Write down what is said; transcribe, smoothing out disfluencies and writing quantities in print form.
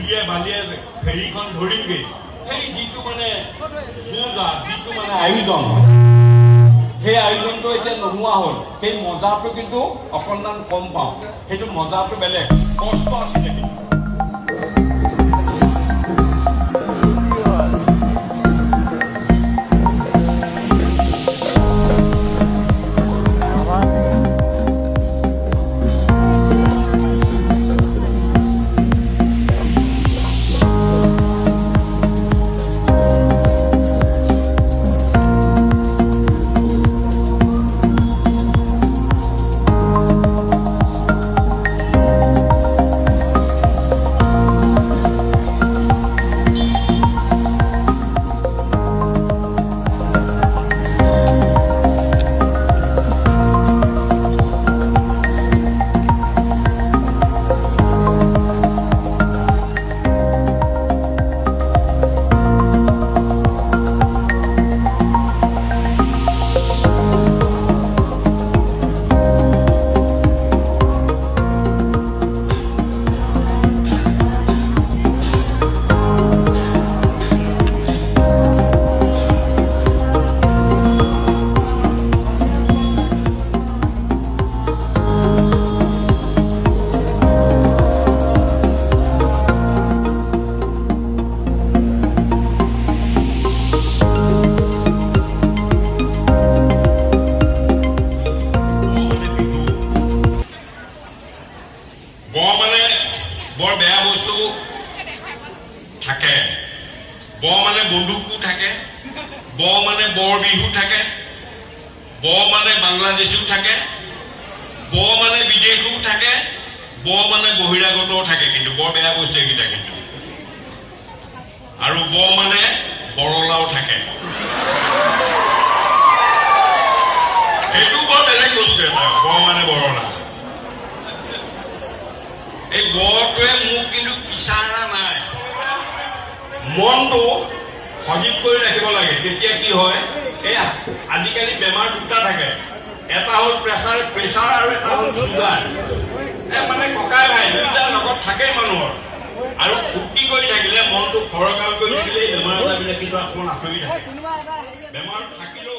ধূলিয়ে বালিয়ে ফেৰীখন ধৰিমগৈ সেই যিটো মানে যুঁজ যিটো মানে আয়োজন সেই আয়োজনটো এতিয়া নোহোৱা হ'ল সেই মজাটো কিন্তু অকণমান কম পাওঁ সেইটো মজাটো বেলেগ কষ্ট আছিলে কিন্তু বৰ বেয়া বস্তু থাকে মানে বন্দুকো থাকে মানে বৰ বিহু থাকে মানে বাংলাদেশো থাকে মানে বিদেশো থাকে মানে বহিৰাগতও থাকে কিন্তু বৰ বেয়া বস্তু এইকেইটা কিন্তু আৰু মানে বৰলাও থাকে সেইটো বৰ বেলেগ বস্তু এটা মানে বৰলা এই বৰটোৱে মোক কিন্তু পিছাৰা নাই মনটো সজীৱ কৰি ৰাখিব লাগে তেতিয়া কি হয় এই আজিকালি বেমাৰ দুটা থাকে এটা হ'ল প্ৰেছাৰ আৰু এটা হ'ল চুগাৰ মানে ককাই ভাই দুইটাৰ লগত থাকেই মানুহৰ আৰু ফূৰ্তি কৰি থাকিলে মনটো খৰকাল কৰি থাকিলে এই বেমাৰ আজাৰবিলাক কিন্তু অকণমান আঁতৰি থাকে বেমাৰ থাকিলেও